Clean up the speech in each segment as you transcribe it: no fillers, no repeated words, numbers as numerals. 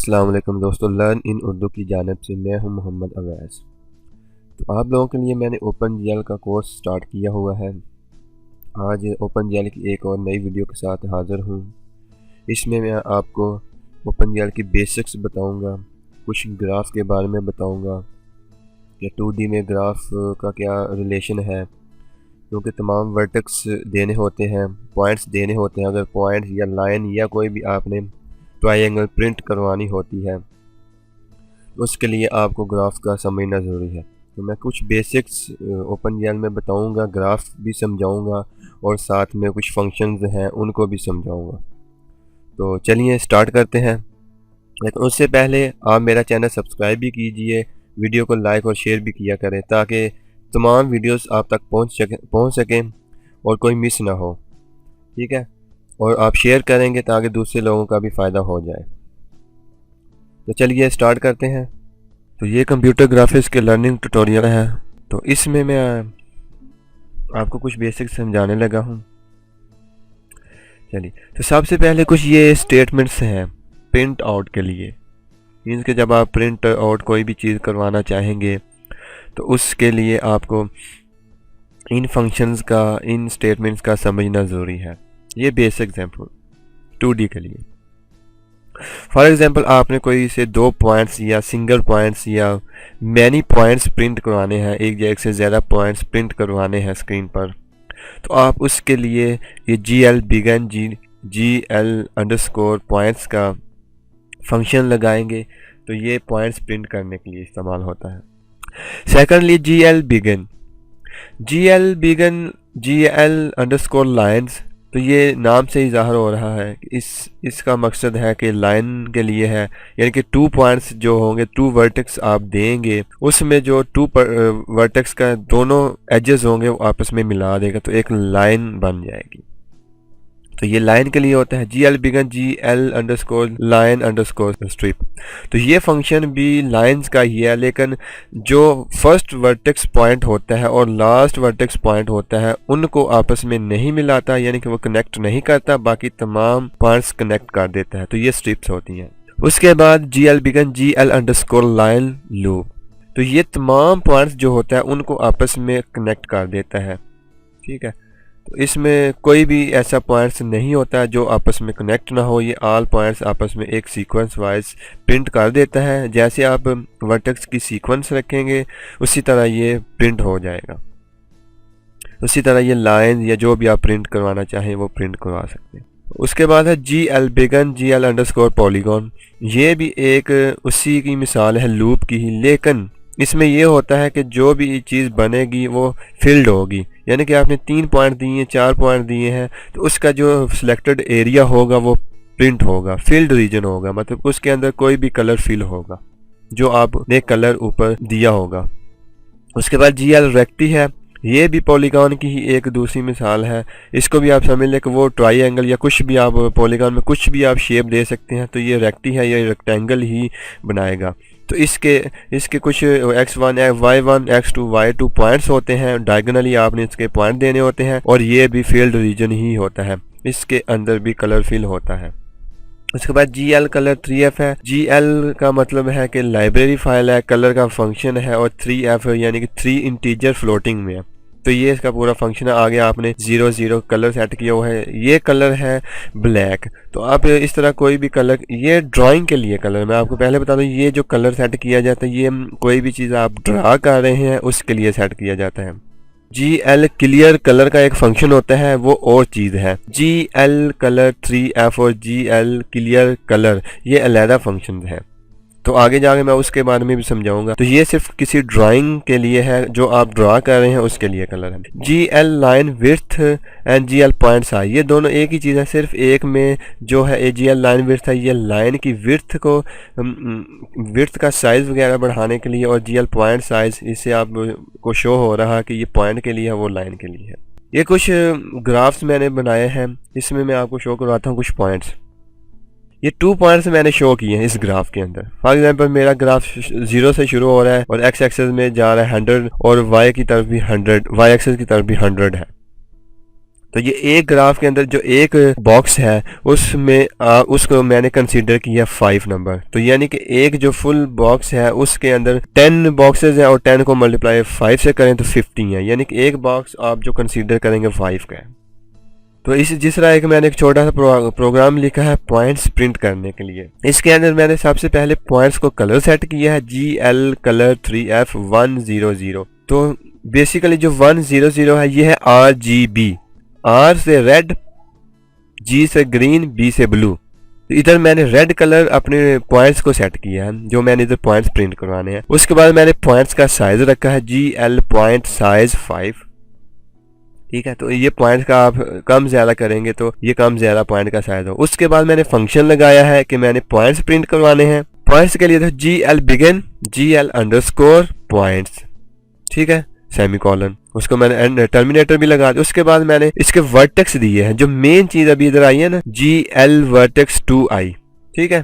अस्सलाम वालेकुम दोस्तों, लर्न इन उर्दू की जानिब से मैं हूं मोहम्मद अवैस। तो आप लोगों के लिए मैंने ओपन का कोर्स स्टार्ट किया हुआ है। आज ओपन की एक और नई वीडियो के साथ हाज़िर हूं। इसमें मैं आपको ओपन की बेसिक्स बताऊंगा, कुछ ग्राफ के बारे में बताऊंगा कि 2D में ग्राफ का क्या रिलेशन है, क्योंकि तमाम वर्टेक्स देने होते हैं, पॉइंट्स देने होते हैं। अगर पॉइंट्स या लाइन या कोई भी आपने ट्रायंगल प्रिंट करवानी होती है तो उसके लिए आपको ग्राफ का समझना ज़रूरी है। तो मैं कुछ बेसिक्स ओपन में बताऊंगा, ग्राफ भी समझाऊंगा और साथ में कुछ फंक्शंस हैं उनको भी समझाऊंगा। तो चलिए स्टार्ट करते हैं। लेकिन उससे पहले आप मेरा चैनल सब्सक्राइब भी कीजिए, वीडियो को लाइक और शेयर भी किया करें ताकि तमाम वीडियोस आप तक पहुंच सकें और कोई मिस ना हो। ठीक है, और आप शेयर करेंगे ताकि दूसरे लोगों का भी फ़ायदा हो जाए। तो चलिए स्टार्ट करते हैं। तो ये कंप्यूटर ग्राफिक्स के लर्निंग ट्यूटोरियल है। तो इसमें मैं आपको कुछ बेसिक समझाने लगा हूँ। चलिए, तो सबसे पहले कुछ ये स्टेटमेंट्स हैं प्रिंट आउट के लिए। मीन्स कि जब आप प्रिंट आउट कोई भी चीज़ करवाना चाहेंगे तो उसके लिए आपको इन फंक्शंस का, इन स्टेटमेंट्स का समझना ज़रूरी है। ये बेसिक एग्जांपल 2D के लिए। फॉर एग्जांपल आपने कोई से 2 पॉइंट्स या सिंगल पॉइंट्स या मैनी पॉइंट्स प्रिंट करवाने हैं, एक से ज़्यादा पॉइंट्स प्रिंट करवाने हैं स्क्रीन पर, तो आप उसके लिए ये GL begin GL underscore points का फंक्शन लगाएंगे। तो ये पॉइंट्स प्रिंट करने के लिए इस्तेमाल होता है। सेकेंडली GL अंडरस्कोर लाइन्स, तो ये नाम से ही ज़ाहिर हो रहा है कि इसका मकसद है कि लाइन के लिए है, यानी कि 2 पॉइंट्स जो होंगे, 2 वर्टेक्स आप देंगे, उसमें जो 2 वर्टेक्स का दोनों एजेस होंगे वो आपस में मिला देगा तो एक लाइन बन जाएगी। तो ये लाइन के लिए होता है GL begin GL underscore line underscore strip. तो ये फंक्शन भी लाइंस का ही है, लेकिन जो फर्स्ट वर्टेक्स पॉइंट होता है और लास्ट वर्टेक्स पॉइंट होता है उनको आपस में नहीं मिलाता, यानी कि वो कनेक्ट नहीं करता, बाकी तमाम पॉइंट्स कनेक्ट कर देता है। तो ये स्ट्रिप्स होती हैं। उसके बाद GL begin GL underscore line loop, तो ये तमाम पॉइंट्स जो होता है उनको आपस में कनेक्ट कर देता है। ठीक है, तो इसमें कोई भी ऐसा पॉइंट्स नहीं होता जो आपस में कनेक्ट ना हो। ये ऑल पॉइंट्स आपस में एक सीक्वेंस वाइज प्रिंट कर देता है। जैसे आप वर्टेक्स की सीक्वेंस रखेंगे उसी तरह ये प्रिंट हो जाएगा। उसी तरह ये लाइन या जो भी आप प्रिंट करवाना चाहें वो प्रिंट करवा सकते हैं। उसके बाद है GL begin GL underscore polygon. ये भी एक उसी की मिसाल है, लूप की ही, लेकिन इसमें यह होता है कि जो भी चीज़ बनेगी वो फील्ड होगी, यानी कि आपने 3 पॉइंट दिए, 4 पॉइंट दिए हैं, तो उसका जो सिलेक्टेड एरिया होगा वो प्रिंट होगा, फील्ड रीजन होगा, मतलब उसके अंदर कोई भी कलर फिल होगा जो आपने कलर ऊपर दिया होगा। उसके बाद GL रेक्टी है, ये भी पॉलीगॉन की ही एक दूसरी मिसाल है। इसको भी आप समझ लें कि वो ट्रायंगल या कुछ भी आप पॉलीगॉन में कुछ भी आप शेप दे सकते हैं। तो ये रेक्टी है, ये रेक्टेंगल ही बनाएगा। तो इसके कुछ x1 y1 x2 y2 points होते हैं, डायगोनली आपने इसके पॉइंट देने होते हैं, और ये भी फील्ड रीजन ही होता है, इसके अंदर भी कलर फिल होता है। उसके बाद GL कलर 3F है। GL का मतलब है कि लाइब्रेरी फाइल है, कलर का फंक्शन है, और 3F यानी कि 3 इंटीजर फ्लोटिंग में है। तो ये इसका पूरा फंक्शन है। आगे आपने 0 कलर सेट किया हुआ है, ये कलर है ब्लैक। तो आप इस तरह कोई भी कलर, ये ड्राइंग के लिए कलर, मैं आपको पहले बता दूं, ये जो कलर सेट किया जाता है ये कोई भी चीज़ आप ड्रा कर रहे हैं उसके लिए सेट किया जाता है। GL क्लियर कलर का एक फंक्शन होता है, वो और चीज़ है। GL कलर 3F और GL क्लियर कलर ये अलग फंक्शन है, तो आगे जाके मैं उसके बारे में भी समझाऊंगा। तो ये सिर्फ किसी ड्राइंग के लिए है, जो आप ड्रा कर रहे हैं उसके लिए कलर है। GL line width and GL points है, ये दोनों एक ही चीज़ है, सिर्फ एक में जो है GL लाइन विड्थ है, ये लाइन की विड्थ का साइज़ वगैरह बढ़ाने के लिए, और GL पॉइंट साइज़, इससे आपको शो हो रहा है कि ये पॉइंट के लिए है, वो लाइन के लिए है। ये कुछ ग्राफ्स मैंने बनाए हैं, इसमें मैं आपको शो करवाता हूँ कुछ पॉइंट्स। ये 2 पॉइंट्स मैंने शो किए हैं इस ग्राफ के अंदर। फॉर एग्जांपल मेरा ग्राफ 0 से शुरू हो रहा है और x एक्सेस में जा रहा है 100, और y की तरफ भी 100, y एक्सेस की तरफ भी 100 है। तो ये एक ग्राफ के अंदर जो एक बॉक्स है उसमें उसको मैंने कंसीडर किया 5 नंबर। तो यानी कि एक जो फुल बॉक्स है उसके अंदर 10 बॉक्सेस हैं और 10 को मल्टीप्लाई 5 से करें तो 50 है, यानी कि एक बॉक्स आप जो कंसीडर करेंगे 5 का है। तो इस जिस तरह एक मैंने एक छोटा सा प्रोग्राम लिखा है पॉइंट्स प्रिंट करने के लिए। इसके अंदर मैंने सबसे पहले पॉइंट्स को कलर सेट किया है GL कलर 3F100। तो बेसिकली जो 100 है ये है RGB, R से रेड, G से ग्रीन, B से ब्लू। तो इधर मैंने रेड कलर अपने पॉइंट्स को सेट किया है जो मैंने इधर पॉइंट्स प्रिंट करवाने हैं। उसके बाद मैंने पॉइंट्स का साइज रखा है GL पॉइंट साइज 5। ठीक है, तो ये पॉइंट का आप कम ज़्यादा करेंगे तो ये कम ज़्यादा पॉइंट का साइज हो। उसके बाद मैंने फंक्शन लगाया है कि मैंने पॉइंट्स प्रिंट करवाने हैं। पॉइंट्स के लिए तो GL begin GL underscore points, ठीक है, सेमीकोलन। उसको मैंने टर्मिनेटर भी लगा दिया। उसके बाद मैंने इसके वर्टेक्स दिए हैं, जो मेन चीज़ अभी इधर आई है ना, GL वर्टेक्स 2i, ठीक है।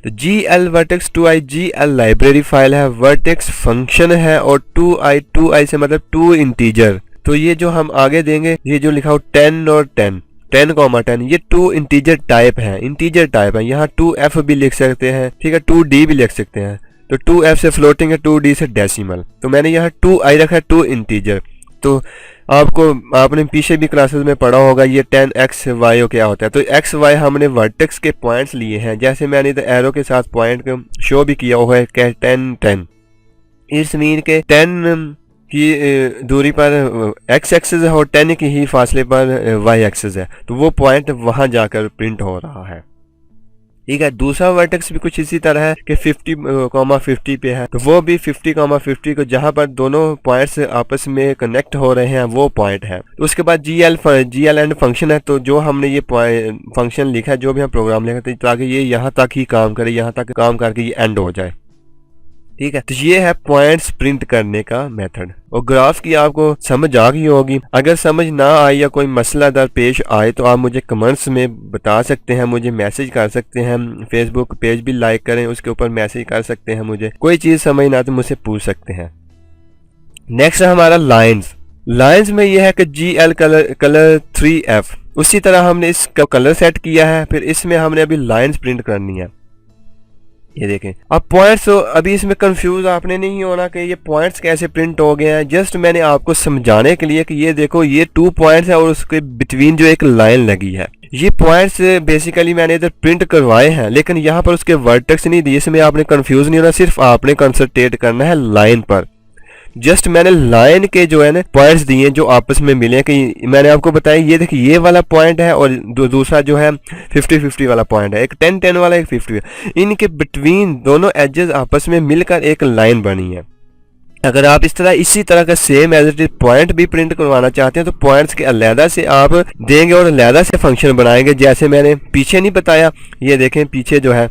तो GL vertex 2i GL library file है, वर्टेक्स फंक्शन है और 2i से मतलब 2 इंटीजर। तो ये जो हम आगे देंगे ये जो लिखा हो 10 और 10, ये 2 इंटीजर टाइप है, यहाँ 2F भी लिख सकते हैं, ठीक है, 2D भी लिख सकते हैं। तो 2F से फ्लोटिंग है, 2D से डेसिमल। तो मैंने यहाँ 2i रखा है, 2 इंटीजर। तो आपने पीछे भी क्लासेस में पढ़ा होगा ये 10xy क्या होता है। तो xy हमने वर्टेक्स के पॉइंट्स लिए हैं, जैसे मैंने इधर एरो के साथ पॉइंट को शो भी किया हुआ है 10 इस मीन के 10 की दूरी पर x एक्सिस है और 10 की ही फासले पर y एक्सिस है। तो वो पॉइंट वहां जाकर प्रिंट हो रहा है, ठीक है। दूसरा वर्टेक्स भी कुछ इसी तरह है कि 50,50 पे है, तो वो भी 50,50 को जहां पर दोनों पॉइंट्स आपस में कनेक्ट हो रहे हैं वो पॉइंट है। तो उसके बाद GL एंड फंक्शन है। तो जो हमने ये फंक्शन लिखा है, जो भी हम प्रोग्राम लिखा है, ताकि ये यहाँ तक ही काम करे, यहाँ तक काम करके ये एंड हो जाए, ठीक है। तो ये है पॉइंट्स प्रिंट करने का मेथड। और ग्राफ की आपको समझ आ गई होगी। अगर समझ ना आए या कोई मसला दरपेश आए तो आप मुझे कमेंट्स में बता सकते हैं, मुझे मैसेज कर सकते हैं, फेसबुक पेज भी लाइक करें, उसके ऊपर मैसेज कर सकते हैं। मुझे कोई चीज़ समझ ना तो मुझसे पूछ सकते हैं। नेक्स्ट है हमारा लाइन्स में यह है कि GL कलर 3F। उसी तरह हमने इसका कलर सेट किया है, फिर इसमें हमने अभी लाइन्स प्रिंट करनी है। ये देखें अब पॉइंट्स, अभी इसमें कंफ्यूज आपने नहीं होना कि ये पॉइंट्स कैसे प्रिंट हो गए हैं। जस्ट मैंने आपको समझाने के लिए कि ये देखो ये 2 पॉइंट्स है और उसके बिटवीन जो एक लाइन लगी है, ये पॉइंट्स बेसिकली मैंने इधर प्रिंट करवाए हैं, लेकिन यहाँ पर उसके वर्टेक्स नहीं दिए। इसमें आपने कंफ्यूज नहीं होना, सिर्फ आपने कंसंट्रेट करना है लाइन पर। जस्ट मैंने लाइन के जो है ना पॉइंट्स दिए जो आपस में मिले, कि मैंने आपको बताया ये देखिए ये वाला पॉइंट है और दूसरा जो है 50-50 वाला पॉइंट है, एक 10-10 वाला, एक 50। इनके बिटवीन दोनों एजेस आपस में मिलकर एक लाइन बनी है। अगर आप इस तरह इसी तरह का same as it is point भी प्रिंट करवाना चाहते हैं तो पॉइंट्स के अलहदा से आप देंगे और अलहदा से फंक्शन बनाएंगे, जैसे मैंने पीछे नहीं बताया। ये देखें पीछे जो है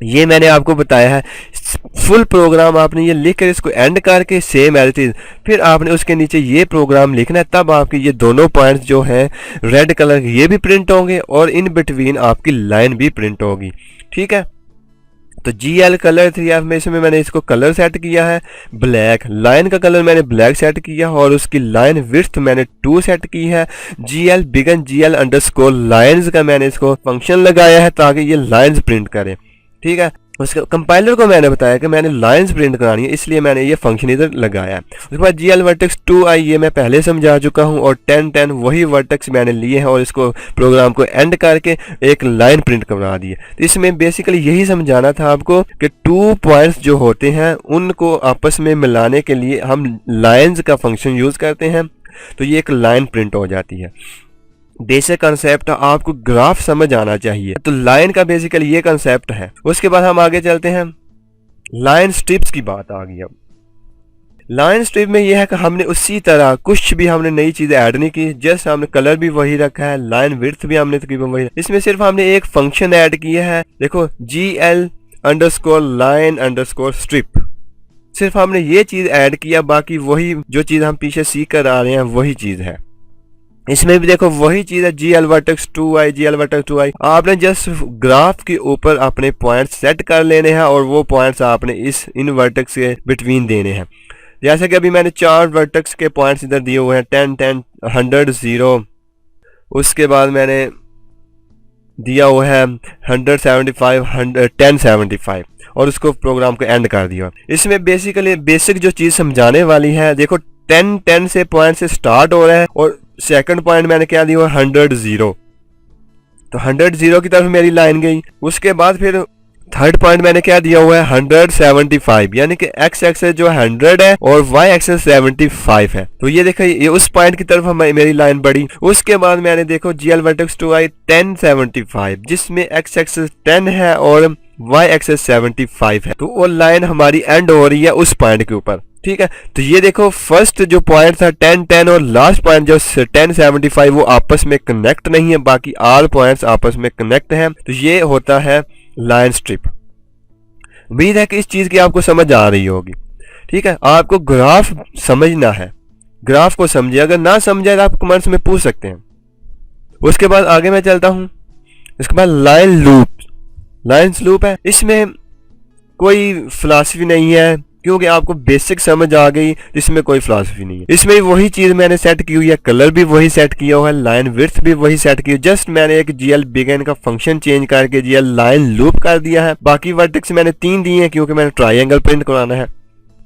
ये मैंने आपको बताया है। फुल प्रोग्राम आपने ये लिख कर इसको एंड करके सेम एज इट इज, फिर आपने उसके नीचे ये प्रोग्राम लिखना है, तब आपके ये दोनों पॉइंट्स जो हैं रेड कलर के ये भी प्रिंट होंगे और इन बिटवीन आपकी लाइन भी प्रिंट होगी, ठीक है। तो GL कलर 3F में इसमें मैंने इसको कलर सेट किया है ब्लैक, लाइन का कलर मैंने ब्लैक सेट किया और उसकी लाइन विड्थ मैंने 2 सेट की है। GL begin GL underscore lines का मैंने इसको फंक्शन लगाया है ताकि ये लाइन्स प्रिंट करे, ठीक है। उसके कंपाइलर को मैंने बताया कि मैंने लाइंस प्रिंट करानी है, इसलिए मैंने ये फंक्शन इधर लगाया है। उसके बाद GL वर्टेक्स 2i ये मैं पहले समझा चुका हूँ और 10-10 वही वर्टेक्स मैंने लिए हैं और इसको प्रोग्राम को एंड करके एक लाइन प्रिंट करवा दी है। तो इसमें बेसिकली यही समझाना था आपको कि 2 पॉइंट्स जो होते हैं उनको आपस में मिलाने के लिए हम लाइन्स का फंक्शन यूज़ करते हैं, तो ये एक लाइन प्रिंट हो जाती है। बेसिक कंसेप्ट आपको ग्राफ समझ आना चाहिए। तो लाइन का बेसिकली ये कंसेप्ट है। उसके बाद हम आगे चलते हैं, लाइन स्ट्रिप्स की बात आ गई। अब लाइन स्ट्रिप में यह है कि हमने उसी तरह कुछ भी हमने नई चीज़ ऐड नहीं की, जस्ट हमने कलर भी वही रखा है, लाइन विड्थ भी हमने तकरीबन वही, इसमें सिर्फ हमने एक फंक्शन ऐड किया है। देखो GL underscore line underscore strip, सिर्फ हमने ये चीज़ ऐड किया, बाकी वही जो चीज़ हम पीछे सीख कर आ रहे हैं वही चीज़ है। इसमें भी देखो वही चीज़ है GL वर्टेक्स 2i। आपने जस्ट ग्राफ के ऊपर अपने पॉइंट्स सेट कर लेने हैं और वो पॉइंट्स आपने इन वर्टेक्स के बिटवीन देने हैं। जैसे कि अभी मैंने 4 वर्टेक्स के पॉइंट्स इधर दिए हुए हैं, 10-10 100 0, उसके बाद मैंने दिया हुआ है 175 1075 और उसको प्रोग्राम को एंड कर दिया। इसमें बेसिकली बेसिक जो चीज़ समझाने वाली है, देखो 10 से पॉइंट से स्टार्ट हो रहा है और सेकंड पॉइंट मैंने क्या दिया 100 0, तो 100 0 की तरफ मेरी लाइन गई। उसके बाद फिर थर्ड पॉइंट मैंने क्या दिया हुआ है 175, यानी कि एक्स एक्सेस जो 100 है और वाई एक्सेस 75 है। तो ये देखो ये उस पॉइंट की तरफ मेरी लाइन बढ़ी। उसके बाद मैंने देखो GL वर्टेक्स 2 आई 1075, जिसमें एक्स एक्सेस 10 है और वाई एक्सेस 75 है। तो वो लाइन हमारी एंड हो रही है उस पॉइंट के ऊपर, ठीक है। तो ये देखो फर्स्ट जो पॉइंट था 10 और लास्ट पॉइंट जो 1075 वो आपस में कनेक्ट नहीं है, बाकी ऑल पॉइंट्स आपस में कनेक्ट हैं। तो ये होता है लाइन स्ट्रिप। उम्मीद है कि इस चीज की आपको समझ आ रही होगी, ठीक है। आपको ग्राफ समझना है, ग्राफ को समझिए, अगर ना समझे तो आप कमेंट्स में पूछ सकते हैं। उसके बाद आगे मैं चलता हूं। इसके बाद लाइन लूप है। इसमें कोई फिलॉसफी नहीं है, क्योंकि आपको बेसिक समझ आ गई, इसमें कोई फिलॉसफी नहीं है। इसमें वही चीज मैंने सेट की हुई है, कलर भी वही सेट किया हुआ है, लाइन विड्थ भी वही सेट की, जस्ट मैंने एक GL बिगिन का फंक्शन चेंज करके GL लाइन लूप कर दिया है। बाकी वर्टेक्स मैंने 3 दिए हैं क्योंकि मैंने ट्राइंगल प्रिंट कराना है।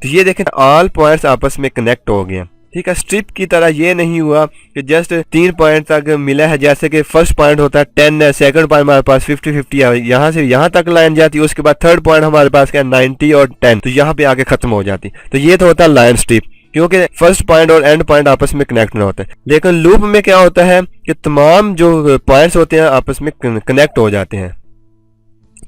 तो ये देखें ऑल पॉइंट्स आपस में कनेक्ट हो गए, ठीक है। स्ट्रिप की तरह ये नहीं हुआ कि जस्ट 3 पॉइंट तक मिला है, जैसे कि फर्स्ट पॉइंट होता है 10 है, सेकंड पॉइंट हमारे पास 50-50 है, यहाँ से यहाँ तक लाइन जाती है। उसके बाद थर्ड पॉइंट हमारे पास क्या 90 और 10, तो यहाँ पे आके खत्म हो जाती। तो ये तो होता है लाइन स्ट्रिप, क्योंकि फर्स्ट पॉइंट और एंड पॉइंट आपस में कनेक्ट ना होते। लेकिन लूप में क्या होता है कि तमाम जो पॉइंट्स होते हैं आपस में कनेक्ट हो जाते हैं,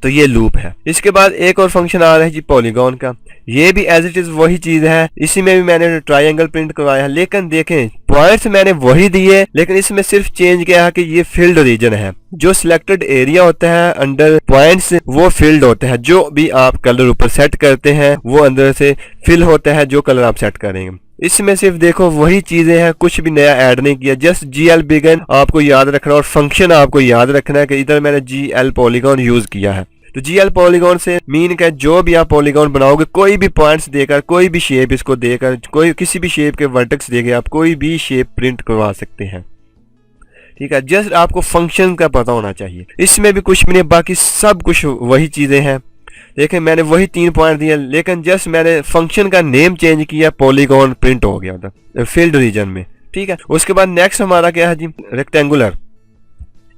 तो ये लूप है। इसके बाद एक और फंक्शन आ रहा है जी पॉलीगॉन का। ये भी एज इट इज वही चीज है, इसी में भी मैंने ट्रायंगल प्रिंट करवाया है। लेकिन देखें पॉइंट्स मैंने वही दिए, लेकिन इसमें सिर्फ चेंज किया है कि ये फील्ड रीजन है। जो सिलेक्टेड एरिया होता है अंडर पॉइंट्स वो फील्ड होता है, जो भी आप कलर ऊपर सेट करते हैं वो अंदर से फिल होता है, जो कलर आप सेट करेंगे। इसमें सिर्फ देखो वही चीजें हैं, कुछ भी नया ऐड नहीं किया। जस्ट GL बिगिन आपको याद रखना और फंक्शन आपको याद रखना है कि इधर मैंने GL पॉलीगॉन यूज किया है। तो GL पॉलीगॉन से मीन का जो भी आप पॉलीगॉन बनाओगे, कोई भी पॉइंट्स देकर, कोई भी शेप इसको देकर, कोई किसी भी शेप के वर्टेक्स देके आप कोई भी शेप प्रिंट करवा सकते हैं, ठीक है। जस्ट आपको फंक्शन का पता होना चाहिए। इसमें भी कुछ भी नहीं, बाकी सब कुछ वही चीजें हैं। देखें मैंने वही 3 पॉइंट दिए, लेकिन जस्ट मैंने फंक्शन का नेम चेंज किया, पॉलीगॉन प्रिंट हो गया था फील्ड रीजन में, ठीक है। उसके बाद नेक्स्ट हमारा क्या है जी रेक्टेंगुलर।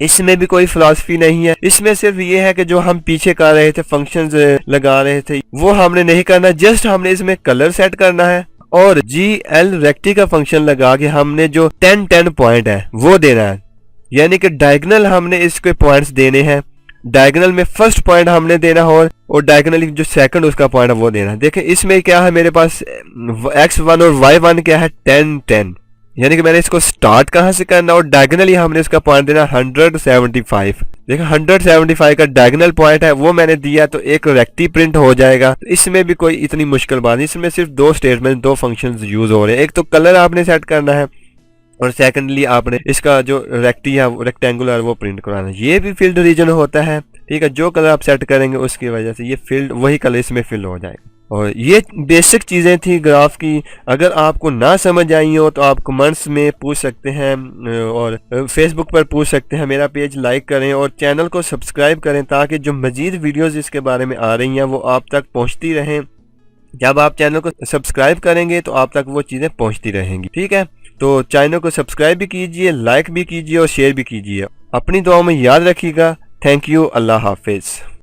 इसमें भी कोई फिलॉसफी नहीं है, इसमें सिर्फ ये है कि जो हम पीछे कर रहे थे फंक्शंस लगा रहे थे वो हमने नहीं करना, जस्ट हमने इसमें कलर सेट करना है और GL रेक्टी का फंक्शन लगा के हमने जो 10 पॉइंट है वो देना है। यानी कि डायगोनल हमने इसके पॉइंट्स देने हैं, डायगोनल में फर्स्ट पॉइंट हमने देना और डायगोनली जो सेकंड उसका पॉइंट है वो देना है। देखें इसमें क्या है, मेरे पास x1 और y1 क्या है 10, यानी कि मैंने इसको स्टार्ट कहां से करना और डायगोनली हमने इसका पॉइंट देना 175। देखो 175 का डायगोनल पॉइंट है वो मैंने दिया, तो एक रेक्टी प्रिंट हो जाएगा। तो इसमें भी कोई इतनी मुश्किल बात नहीं, इसमें सिर्फ 2 स्टेटमेंट 2 फंक्शंस यूज हो रहे हैं। एक तो कलर आपने सेट करना है और सेकंडली आपने इसका जो रेक्टी है रेक्टेंगुलर वो प्रिंट कराना है। ये भी फील्ड रीजन होता है, ठीक है। जो कलर आप सेट करेंगे उसकी वजह से ये फील्ड वही कलर इसमें फिल हो जाएगा। और ये बेसिक चीज़ें थी ग्राफ की। अगर आपको ना समझ आई हो तो आप कमेंट्स में पूछ सकते हैं और फेसबुक पर पूछ सकते हैं। मेरा पेज लाइक करें और चैनल को सब्सक्राइब करें ताकि जो मज़ीद वीडियोस इसके बारे में आ रही हैं वो आप तक पहुंचती रहें। जब आप चैनल को सब्सक्राइब करेंगे तो आप तक वो चीज़ें पहुंचती रहेंगी, ठीक है। तो चैनल को सब्सक्राइब भी कीजिए, लाइक भी कीजिए और शेयर भी कीजिए। अपनी दुआओं में याद रखिएगा। Thank you. अल्लाह हाफिज़।